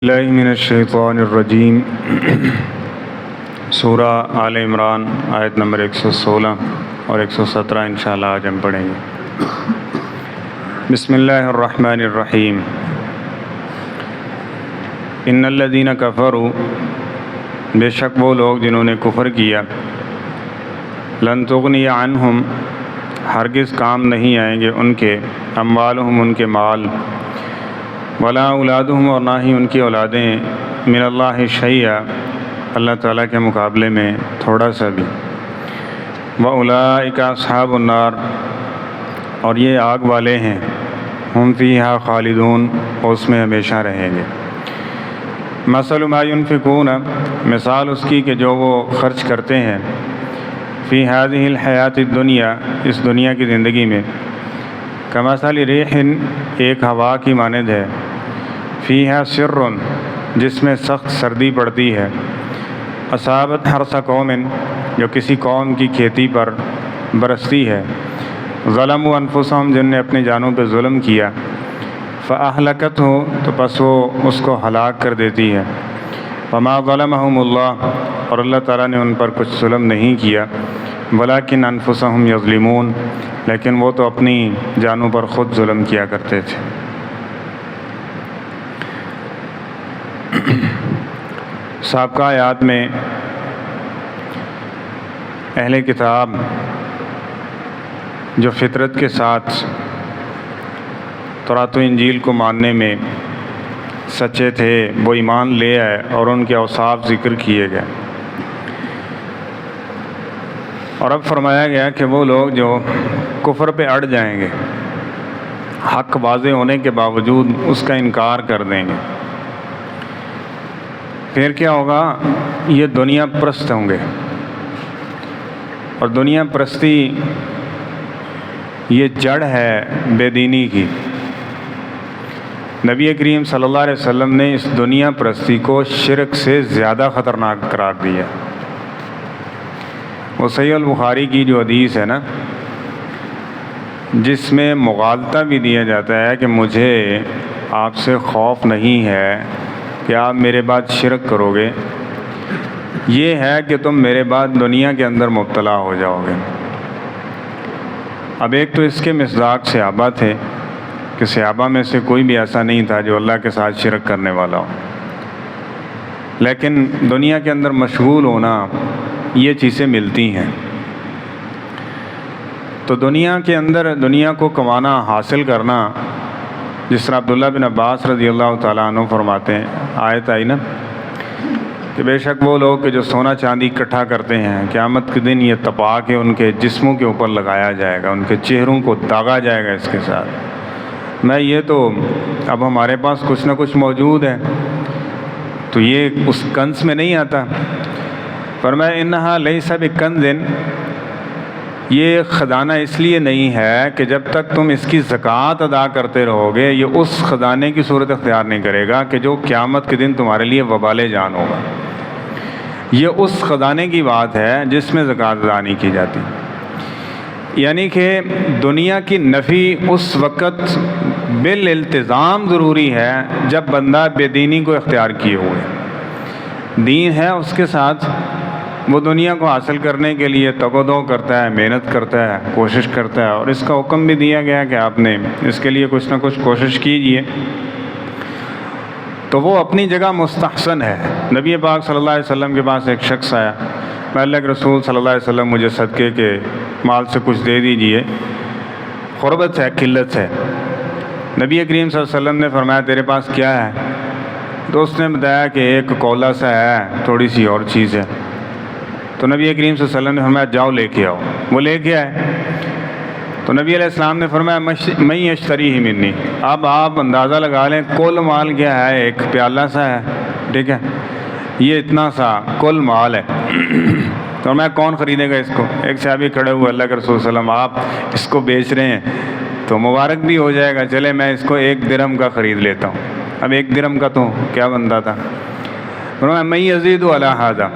اللہ من الشیطان الرجیم سورہ آل عمران آیت نمبر 116 اور 117 انشاءاللہ آج ہم پڑھیں گے۔ بسم اللہ الرحمن الرحیم۔ ان الذین کفروا، بے شک وہ لوگ جنہوں نے کفر کیا، لن تغنی عنہم، ہرگز کام نہیں آئیں گے ان کے، اموالہم، ان کے مال، ولا اولادہم، اور نہ ہی ان کی اولادیں، من اللہ شیئا، اللہ تعالیٰ کے مقابلے میں تھوڑا سا بھی، واولئک اصحاب النار، اور یہ آگ والے ہیں، ہم فیہا خالدون، اس میں ہمیشہ رہیں گے۔ مثل ما ينفقون، مثال اس کی کہ جو وہ خرچ کرتے ہیں، فی هذه الحیات الدنیا، اس دنیا کی زندگی میں، کمثل ریح، ایک ہوا کی مانند ہے، فیہا سر، جس میں سخت سردی پڑتی ہے، اصابت حرث قوم، جو کسی قوم کی کھیتی پر برستی ہے، ظلموا انفسہم، جن نے اپنی جانوں پہ ظلم کیا، فاہلکتہ، تو پس وہ اس کو ہلاک کر دیتی ہے، وما ظلمہم اللہ، اور اللہ تعالیٰ نے ان پر کچھ ظلم نہیں کیا، ولکن انفسہم یظلمون، لیکن وہ تو اپنی جانوں پر خود ظلم کیا کرتے تھے۔ سابقہ آیات میں اہل کتاب جو فطرت کے ساتھ تورات و انجیل کو ماننے میں سچے تھے، وہ ایمان لے آئے اور ان کے اوصاف ذکر کیے گئے، اور اب فرمایا گیا کہ وہ لوگ جو کفر پہ اڑ جائیں گے، حق واضح ہونے کے باوجود اس کا انکار کر دیں گے، پھر کیا ہوگا؟ یہ دنیا پرست ہوں گے، اور دنیا پرستی یہ جڑ ہے بے دینی کی۔ نبی کریم صلی اللہ علیہ وسلم نے اس دنیا پرستی کو شرک سے زیادہ خطرناک قرار دیا۔ وہ صحیح البخاری کی جو حدیث ہے نا، جس میں مغالطہ بھی دیا جاتا ہے کہ مجھے آپ سے خوف نہیں ہے کہ آپ میرے بعد شرک کرو گے، یہ ہے کہ تم میرے بعد دنیا کے اندر مبتلا ہو جاؤ گے۔ اب ایک تو اس کے مصداق صحابہ تھے کہ صحابہ میں سے کوئی بھی ایسا نہیں تھا جو اللہ کے ساتھ شرک کرنے والا ہو، لیکن دنیا کے اندر مشغول ہونا، یہ چیزیں ملتی ہیں، تو دنیا کے اندر دنیا کو کمانا، حاصل کرنا، جس طرح عبداللہ بن عباس رضی اللہ تعالیٰ عنہ فرماتے ہیں، آیت آئی نا کہ بے شک وہ لوگ کہ جو سونا چاندی اکٹھا کرتے ہیں، قیامت کے دن یہ تپا کے ان کے جسموں کے اوپر لگایا جائے گا، ان کے چہروں کو داغا جائے گا اس کے ساتھ۔ میں یہ تو اب ہمارے پاس کچھ نہ کچھ موجود ہے، تو یہ اس کنز میں نہیں آتا۔ فرمایا انہا لیس بکنز، یہ خزانہ اس لیے نہیں ہے کہ جب تک تم اس کی زکوٰۃ ادا کرتے رہو گے، یہ اس خزانے کی صورت اختیار نہیں کرے گا کہ جو قیامت کے دن تمہارے لیے وبال جان ہوگا۔ یہ اس خزانے کی بات ہے جس میں زکوٰۃ ادا نہیں کی جاتی، یعنی کہ دنیا کی نفی اس وقت بالالتزام ضروری ہے جب بندہ بے دینی کو اختیار کیے ہوئے، دین ہے اس کے ساتھ، وہ دنیا کو حاصل کرنے کے لیے تگ و دو کرتا ہے، محنت کرتا ہے، کوشش کرتا ہے، اور اس کا حکم بھی دیا گیا کہ آپ نے اس کے لیے کچھ نہ کچھ کوشش کیجئے، تو وہ اپنی جگہ مستحسن ہے۔ نبی پاک صلی اللہ علیہ وسلم کے پاس ایک شخص آیا، میں اللہ کے رسول صلی اللہ علیہ وسلم مجھے صدقے کے مال سے کچھ دے دیجئے، غربت ہے، قلت ہے۔ نبی کریم صلی اللہ علیہ وسلم نے فرمایا تیرے پاس کیا ہے؟ تو اس نے بتایا کہ ایک کولا سا ہے، تھوڑی سی اور چیز ہے۔ تو نبی کریم صلی اللہ علیہ وسلم نے فرمایا جاؤ لے کے آؤ، وہ لے کے آئے، تو نبی علیہ السلام نے فرمایا میں یشتری ہی منی، اب آپ اندازہ لگا لیں کل مال کیا ہے، ایک پیالہ سا ہے، ٹھیک ہے، یہ اتنا سا کل مال ہے، تو میں کون خریدے گا اس کو؟ ایک صحابی کھڑے ہوئے، اللہ کے رسول صلی اللہ علیہ وسلم آپ اس کو بیچ رہے ہیں تو مبارک بھی ہو جائے گا، چلے میں اس کو 1 درہم کا خرید لیتا ہوں۔ اب 1 درہم کا تو کیا بنتا تھا؟ فرمایا میں یزید علی ھذا،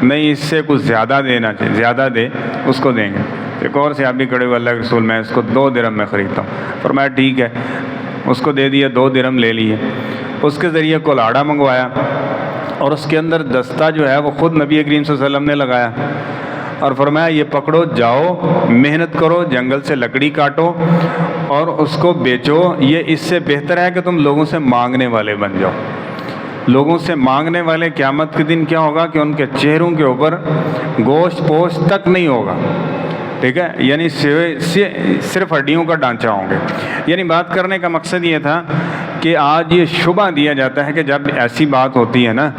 نہیں اس سے کچھ زیادہ دینا چاہیے، زیادہ دے اس کو دیں گے۔ ایک اور صحابی کھڑے ہوئے، اللہ کے رسول میں اس کو 2 درہم میں خریدتا ہوں۔ فرمایا ٹھیک ہے، اس کو دے دیا، 2 درہم لے لیے۔ اس کے ذریعے کلاڑا منگوایا اور اس کے اندر دستہ جو ہے وہ خود نبی کریم صلی اللہ علیہ وسلم نے لگایا اور فرمایا یہ پکڑو، جاؤ محنت کرو، جنگل سے لکڑی کاٹو اور اس کو بیچو، یہ اس سے بہتر ہے کہ تم لوگوں سے مانگنے والے بن جاؤ۔ لوگوں سے مانگنے والے قیامت کے دن کیا ہوگا کہ ان کے چہروں کے اوپر گوشت پوشت تک نہیں ہوگا، ٹھیک ہے، یعنی صرف ہڈیوں کا ڈھانچہ ہوں گے۔ یعنی بات کرنے کا مقصد یہ تھا کہ آج یہ شبہ دیا جاتا ہے کہ جب ایسی بات ہوتی ہے نا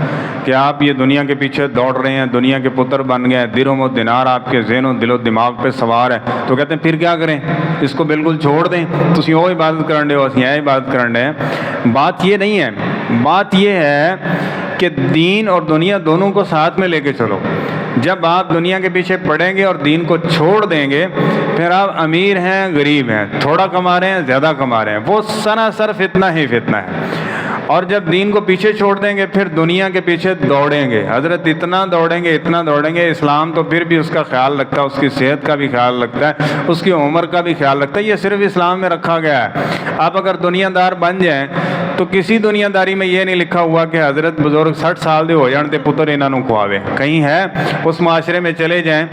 کہ آپ یہ دنیا کے پیچھے دوڑ رہے ہیں، دنیا کے پتر بن گئے، درہم و دینار آپ کے ذہن و دل و دماغ پہ سوار ہے، تو کہتے ہیں پھر کیا کریں، اس کو بالکل چھوڑ دیں، تسی وہ عبادت کرنے ہو، اسی عبادت کرنے ہیں۔ بات یہ نہیں ہے، بات یہ ہے کہ دین اور دنیا دونوں کو ساتھ میں لے کے چلو۔ جب آپ دنیا کے پیچھے پڑیں گے اور دین کو چھوڑ دیں گے، پھر آپ امیر ہیں غریب ہیں، تھوڑا کما رہے ہیں زیادہ کما رہے ہیں، وہ سراسر فتنہ ہی فتنہ ہے۔ اور جب دین کو پیچھے چھوڑ دیں گے پھر دنیا کے پیچھے دوڑیں گے، حضرت اتنا دوڑیں گے اتنا دوڑیں گے، اسلام تو پھر بھی اس کا خیال رکھتا ہے، اس کی صحت کا بھی خیال رکھتا ہے، اس کی عمر کا بھی خیال رکھتا ہے، یہ صرف اسلام میں رکھا گیا ہے۔ آپ اگر دنیا دار بن جائیں تو کسی دنیا داری میں یہ نہیں لکھا ہوا کہ حضرت بزرگ 60 سال دے ہو جان تے پتر انہاں نوں کھواوے، کہیں ہے؟ اس معاشرے میں چلے جائیں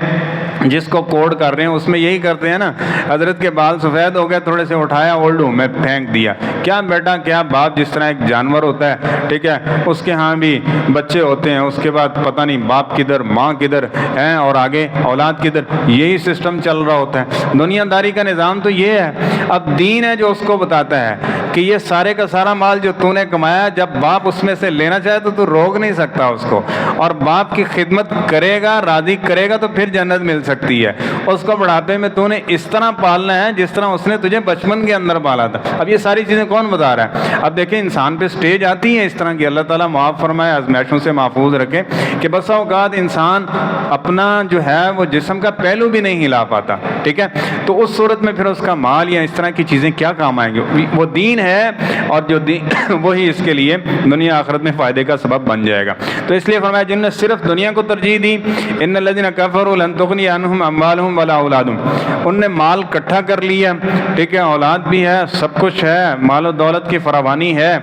جس کو کوڈ کر رہے ہیں، اس میں یہی کرتے ہیں نا، حضرت کے بال سفید ہو گئے، تھوڑے سے اٹھایا اولڈ میں پھینک دیا، کیا بیٹا کیا باپ، جس طرح ایک جانور ہوتا ہے، ٹھیک ہے، اس کے ہاں بھی بچے ہوتے ہیں، اس کے بعد پتہ نہیں باپ کدھر ماں کدھر ہیں اور آگے اولاد کدھر، یہی سسٹم چل رہا ہوتا ہے۔ دنیا داری کا نظام تو یہ ہے۔ اب دین ہے جو اس کو بتاتا ہے کہ یہ سارے کا سارا مال جو تو نے کمایا، جب باپ اس میں سے لینا چاہے تو روک نہیں سکتا اس کو، اور باپ کی خدمت کرے گا، راضی کرے گا تو پھر جنت مل سکتی ہے۔ اس کو بڑھاپے میں تو نے اس طرح پالنا ہے جس طرح اس نے تجھے بچپن کے اندر پالا تھا۔ اب یہ ساری چیزیں کون بتا رہا ہے؟ اب دیکھیں انسان پہ سٹیج آتی ہے اس طرح کی، اللہ تعالیٰ معاف فرمائے، آزمائشوں سے محفوظ رکھے، کہ بسا اوقات انسان اپنا جو ہے وہ جسم کا پہلو بھی نہیں ہلا پاتا، ٹھیک ہے، تو اس صورت میں پھر اس کا مال یا اس طرح کی چیزیں کیا کام آئیں گے؟ وہ دین ہے، اور جو دین وہی اس کے لیے دنیا آخرت میں فائدے کا سبب بن جائے گا۔ تو اس لیے فرمایا جن نے صرف دنیا کو ترجیح دی، ان الذین کفروا لن تغنی عنہم اموالہم ولا اولادہم، ان نے مال اکٹھا کر لیا، ٹھیک ہے، اولاد بھی ہے، سب کچھ ہے، مال و دولت کی فراوانی ہے،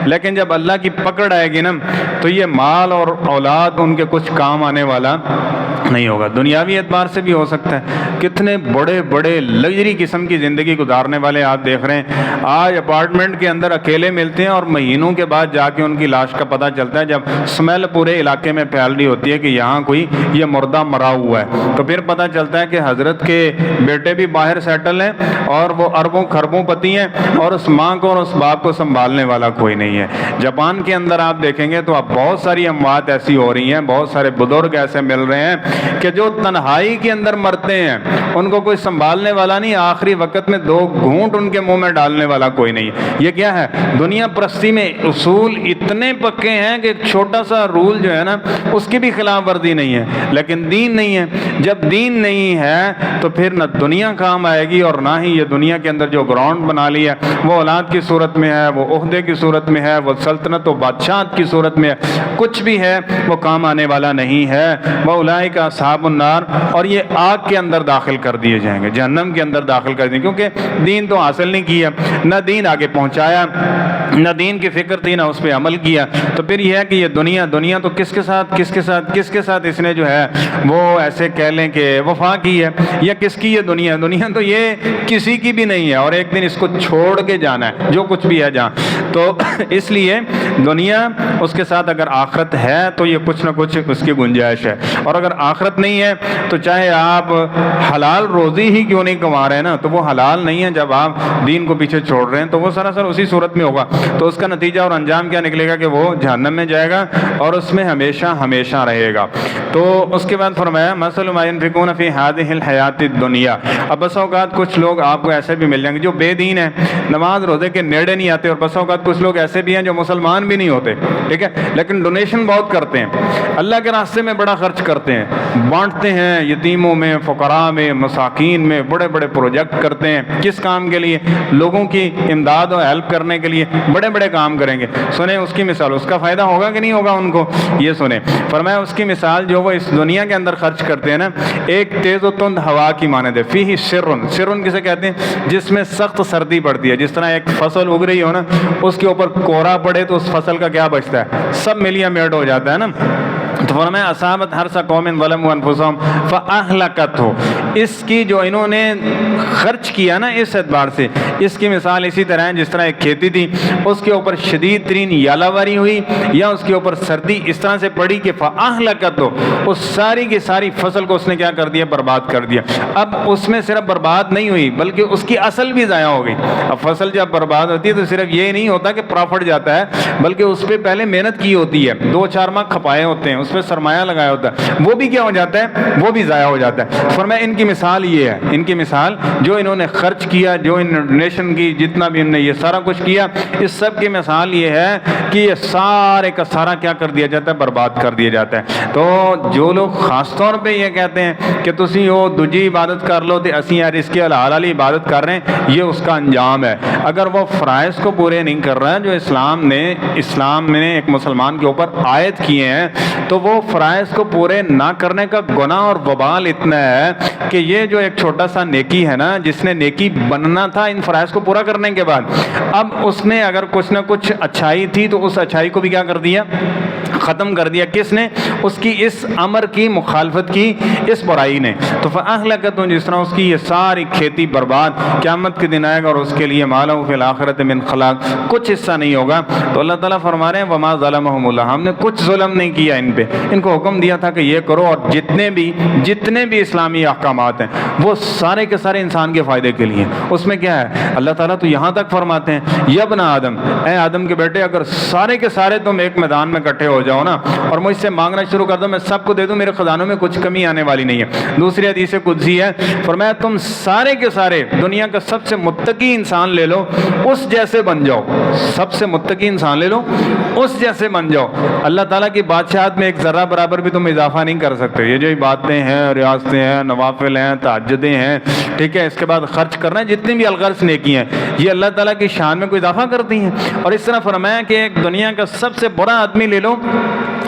لیکن جب اللہ کی پکڑ آئے گی نا تو یہ مال اور اولاد ان کے کچھ کام آنے والا نہیں ہوگا۔ دنیاوی اعتبار سے بھی ہو سکتا ہے، کتنے بڑے بڑے لگژری قسم کی زندگی گزارنے والے آپ دیکھ رہے ہیں، آج اپارٹمنٹ کے اندر اکیلے ملتے ہیں اور مہینوں کے بعد جا کے ان کی لاش کا پتہ چلتا ہے، جب سمیل پورے علاقے میں پھیل رہی ہوتی ہے کہ یہاں کوئی یہ مردہ مرا ہوا ہے، تو پھر پتہ چلتا ہے کہ حضرت کے بیٹے بھی باہر سیٹل ہیں اور وہ اربوں خربوں پتی ہیں، اور اس ماں کو اور اس باپ کو سنبھالنے والا کوئی نہیں ہے۔ جاپان کے اندر آپ دیکھیں گے تو اب بہت ساری اموات ایسی ہو رہی ہیں، بہت سارے بزرگ ایسے مل رہے ہیں کہ جو تنہائی کے اندر مرتے ہیں، ان کو کوئی سنبھالنے والا نہیں، آخری وقت میں 2 گھونٹ ان کے منہ میں ڈالنے والا کوئی نہیں۔ یہ کیا ہے؟ دنیا پرستی میں اصول اتنے پکے ہیں کہ ایک چھوٹا سا رول جو ہے نا اس کی بھی خلاف ورزی نہیں ہے، لیکن دین نہیں ہے۔ جب دین نہیں ہے تو پھر نہ دنیا کام آئے گی، اور نہ ہی یہ دنیا کے اندر جو گراؤنڈ بنا لیا وہ اولاد کی صورت میں ہے، وہ عہدے کی صورت میں ہے، وہ سلطنت و بادشاہت کی صورت میں ہے، کچھ بھی ہے وہ کام آنے والا نہیں ہے۔ وَأُولَٰئِكَ أَصْحَابُ النَّارِ، اور یہ آگ کے اندر داخل کر دیے جائیں گے، جہنم کے اندر داخل کر دیں، کیونکہ دین تو حاصل نہیں کیا، نہ دین آگے پہنچایا، نہ دین کی فکر تھی، نہ اس پہ عمل کیا، تو پھر یہ ہے کہ یہ دنیا تو کس کے ساتھ اس نے جو ہے وہ ایسے کہہ لیں کہ وفا کی ہے، یا کس کی یہ دنیا تو یہ کسی کی بھی نہیں ہے، اور ایک دن اس کو چھوڑ کے جانا ہے، جو کچھ بھی ہے جہاں۔ تو اس لیے دنیا، اس کے ساتھ اگر آخرت ہے تو یہ کچھ نہ کچھ اس کی گنجائش ہے، اور اگر آخرت نہیں ہے تو چاہے آپ حلال روزی ہی کیوں نہیں کما رہے ہیں نا، تو وہ حلال نہیں ہے۔ جب آپ دین کو پیچھے چھوڑ رہے ہیں تو وہ سراسر اسی صورت میں ہوگا، تو اس کا نتیجہ اور انجام کیا نکلے گا کہ وہ جہنم میں جائے گا اور اس میں ہمیشہ رہے گا۔ تو اس کے بعد فرمایا مثل ما ينفقون في هذه الحیات الدنیا۔ اب بس اوقات کچھ لوگ آپ کو ایسے بھی مل جائیں گے جو بے دین ہیں، نماز روزے کے نیڑے نہیں آتے، اور بس اوقات کچھ لوگ ایسے بھی ہیں جو مسلمان بھی نہیں ہوتے، ٹھیک ہے، لیکن ڈونیشن بہت کرتے ہیں، اللہ کے راستے میں بڑا خرچ کرتے ہیں، بانٹتے ہیں یتیموں میں، فقراء میں، مساکین میں، بڑے بڑے پروجیکٹ کرتے ہیں، کس کام کے لیے؟ لوگوں کی امداد اور ہیلپ کرنے کے لیے، بڑے بڑے کام کریں گے. سنیں اس کی مثال, اس کا فائدہ ہوگا کہ نہیں ہوگا ان کو, یہ سنیں. فرمایا اس کی مثال جو وہ اس دنیا کے اندر خرچ کرتے ہیں نا, ایک تیز و تند ہوا کی مانند ہے. فیہ سرن, سرن کسے کہتے ہیں؟ جس میں سخت سردی پڑتی ہے. جس طرح ایک فصل اگ رہی ہو نا, اس کے اوپر کورا پڑے تو اس فصل کا کیا بچتا ہے؟ سب ملیا میٹ ہو جاتا ہے نا. تو فرمایا اصابت حرث قوم ظلموا انفسهم فاہلکتہ, اس کی جو انہوں نے خرچ کیا نا اس اعتبار سے, اس کی مثال اسی طرح ہے جس طرح ایک کھیتی تھی, اس کے اوپر شدید ترین یالاواری ہوئی یا اس کے اوپر سردی اس طرح سے پڑی کہ فاہلکتہ, اس ساری کی ساری فصل کو اس نے کیا کر دیا؟ برباد کر دیا. اب اس میں صرف برباد نہیں ہوئی بلکہ اس کی اصل بھی ضائع ہو گئی. اب فصل جب برباد ہوتی ہے تو صرف یہ نہیں ہوتا کہ پرافٹ جاتا ہے, بلکہ اس پہ پہلے محنت کی ہوتی ہے, 2-4 ماہ کھپائے ہوتے ہیں, اس پہ سرمایہ لگایا ہوتا ہے, وہ بھی کیا ہو جاتا ہے؟ وہ بھی ضائع ہو جاتا ہے. فرمایا ان کی مثال یہ ہے, ان کی مثال جو انہوں نے خرچ کیا, جو ان ڈونیشن کی, جتنا بھی انہوں نے یہ سارا کچھ کیا, اس سب کی مثال یہ ہے کہ یہ سارے کا سارا کیا کر دیا جاتا ہے؟ برباد کر دیا جاتا ہے. تو جو لوگ خاص طور پہ یہ کہتے ہیں کہ تسی وہ دوجی عبادت کر لو تے اسی یار اس کی حلال والی عبادت کر رہے ہیں, یہ اس کا انجام ہے. اگر وہ فرائض کو پورے نہیں کر رہا ہے جو اسلام نے ایک مسلمان کے اوپر عائد کیے ہیں, تو وہ فرائض کو پورے نہ کرنے کا گناہ اور وبال اتنا ہے کہ یہ جو ایک چھوٹا سا نیکی ہے نا, جس نے نیکی بننا تھا ان فرائض کو پورا کرنے کے بعد, اب اس نے اگر کچھ نہ کچھ اچھائی تھی تو اس اچھائی کو بھی کیا کر دیا؟ ختم کر دیا. کس نے؟ اس کی اس امر کی مخالفت کی, اس برائی نے. تو فاہلکتہ, جس طرح اس کی یہ ساری کھیتی برباد, قیامت کے دن آئے گا اور اس کے لیے ما لہ فی الآخرۃ من خلاق, کچھ حصہ نہیں ہوگا. تو اللہ تعالیٰ فرما رہے ہیں وما ظلمہم اللہ, ہم نے کچھ ظلم نہیں کیا ان پہ, ان کو حکم دیا تھا کہ یہ کرو, اور جتنے بھی اسلامی احکامات ہیں وہ سارے کے سارے انسان کے فائدے کے لیے. اس میں کیا ہے؟ اللہ تعالیٰ تو یہاں تک فرماتے ہیں یا ابن آدم, اے آدم کے بیٹے, اگر سارے کے سارے تم ایک میدان میں اکٹھے ہو جاؤ نا اور مجھ سے مانگنا شروع کر دو, میں سب کو دے دوں, میرے خزانوں میں کچھ کمی آنے والی نہیں ہے. دوسری حدیث قدسی ہے, فرمایا تم سارے کے سارے دنیا کا سب سے متقی انسان لے لو, اس جیسے بن جاؤ. سب سے متقی انسان لے لو, اس جیسے بن جاؤ. اللہ تعالیٰ کی بادشاہت میں ایک ذرہ برابر بھی تم اضافہ نہیں کر سکتے. یہ جو باتیں ہیں, ریاستیں ہیں, نوافل ہیں, تہجدیں ہیں, ٹھیک ہے, اس کے بعد خرچ کرنا ہے, جتنی بھی الغرض نیکی ہیں, یہ اللہ تعالیٰ کی شان میں کوئی اضافہ کرتی ہیں. اور اس طرح فرمایا کہ ایک دنیا کا سب سے برا آدمی لے لو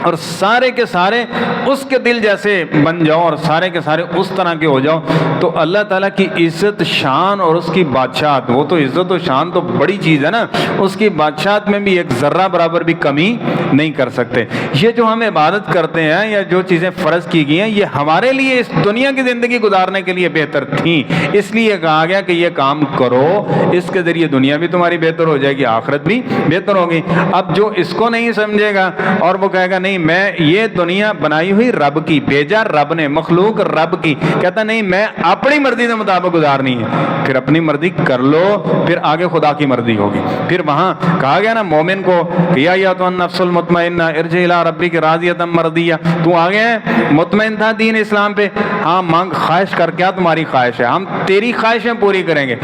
اور سارے کے سارے اس کے دل جیسے بن جاؤ, اور سارے کے سارے اس طرح کے ہو جاؤ, تو اللہ تعالیٰ کی عزت شان اور اس کی بادشاہت, وہ تو عزت و شان تو بڑی چیز ہے نا, اس کی بادشاہت میں بھی ایک ذرہ برابر بھی کمی نہیں کر سکتے. یہ جو ہم عبادت کرتے ہیں یا جو چیزیں فرض کی گئی ہیں, یہ ہمارے لیے اس دنیا کی زندگی گزارنے کے لیے بہتر تھیں, اس لیے کہا گیا کہ یہ کام کرو, اس کے ذریعے دنیا بھی تمہاری بہتر ہو جائے گی, آخرت بھی بہتر ہوگی. اب جو اس کو نہیں سمجھے گا اور وہ کہے گا نہیں میں یہ دنیا بنائی ہوئی رب کی, بھیجا رب نے, مخلوق رب کی, کہتا نہیں میں اپنی مرضی کے مطابق گزارنی ہے, پھر اپنی مرضی کر لو, پھر آگے خدا کی مرضی ہوگی. پھر وہاں کہا گیا نا مومن کو کہ یا ایھا النفس المطمئنہ ارجعی الی ربک راضیۃ مرضیہ, تو آگے مطمئن تھا دین اسلام پہ, ہاں مانگ, خواہش کر, کیا تمہاری خواہش ہے, ہم تیری خواہشیں پوری کریں گے.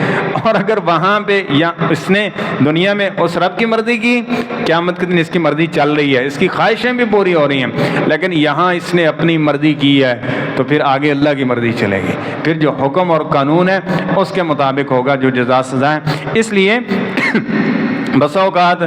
اور اگر وہاں پہ یا اس نے دنیا میں اس رب کی مرضی کی, قیامت کے دن اس کی مرضی چل رہی ہے, اس کی خواہشیں بھی پوری ہو رہی ہیں, لیکن یہاں اس نے اپنی مرضی کی ہے, تو پھر آگے اللہ کی مرضی چلے گی, پھر جو حکم اور قانون ہے اس کے مطابق ہوگا جو جزا سزا ہے. اس لیے بسا اوقات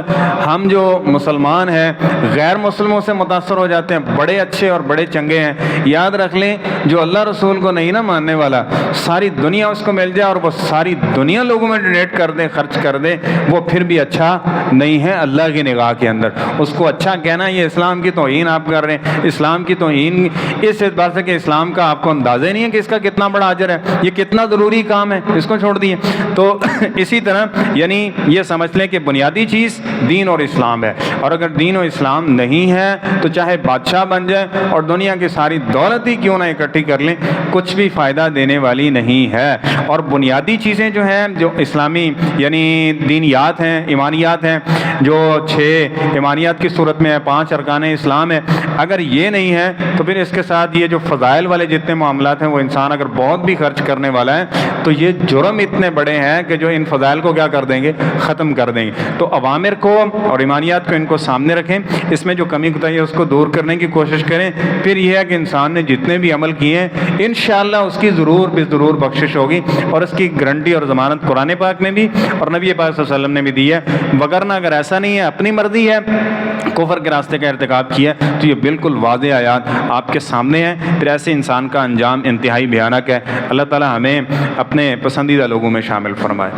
ہم جو مسلمان ہیں غیر مسلموں سے متاثر ہو جاتے ہیں, بڑے اچھے اور بڑے چنگے ہیں. یاد رکھ لیں جو اللہ رسول کو نہیں نہ ماننے والا, ساری دنیا اس کو مل جائے اور وہ ساری دنیا لوگوں میں ڈونیٹ کر دے, خرچ کر دے, وہ پھر بھی اچھا نہیں ہے اللہ کی نگاہ کے اندر. اس کو اچھا کہنا یہ اسلام کی توہین آپ کر رہے ہیں, اسلام کی توہین اس اعتبار سے کہ اسلام کا آپ کو اندازہ نہیں ہے کہ اس کا کتنا بڑا اجر ہے, یہ کتنا ضروری کام ہے, اس کو چھوڑ دیے. تو اسی طرح یعنی یہ سمجھ لیں کہ بنیادی چیز دین اور اسلام ہے, اور اگر دین و اسلام نہیں ہے تو چاہے بادشاہ بن جائے اور دنیا کی ساری دولت ہی کیوں نہ اکٹھی کر لیں, کچھ بھی فائدہ دینے والی نہیں ہے. اور بنیادی چیزیں جو ہیں جو اسلامی یعنی دینیات ہیں, ایمانیات ہیں, جو 6 ایمانیات کی صورت میں ہے, 5 ارکان اسلام ہے, اگر یہ نہیں ہے تو پھر اس کے ساتھ یہ جو فضائل والے جتنے معاملات ہیں وہ انسان اگر بہت بھی خرچ کرنے والا ہے تو یہ جرم اتنے بڑے ہیں کہ جو ان فضائل کو کیا کر دیں گے, ختم کر دیں گے. تو اوامر کو اور ایمانیات کو ان کو سامنے رکھیں، اس میں جو کمی کوتاہی ہے اس کو دور کرنے کی کوشش کریں۔ پھر یہ ہے کہ انسان نے جتنے بھی عمل کیے ہیں انشاءاللہ اس کی ضرور بخشش ہوگی، اور اس کی گارنٹی اور ضمانت قرآن پاک میں بھی اور نبی پاک صلی اللہ علیہ وسلم نے بھی دی ہے۔ وگرنہ اگر ایسا نہیں ہے، اپنی مرضی ہے، کفر کے راستے کا ارتکاب کیا، تو یہ بالکل واضح آیات آپ کے سامنے ہیں، پھر ایسے انسان کا انجام انتہائی بھیانک ہے۔ اللہ تعالی ہمیں اپنے پسندیدہ لوگوں میں شامل فرمائے۔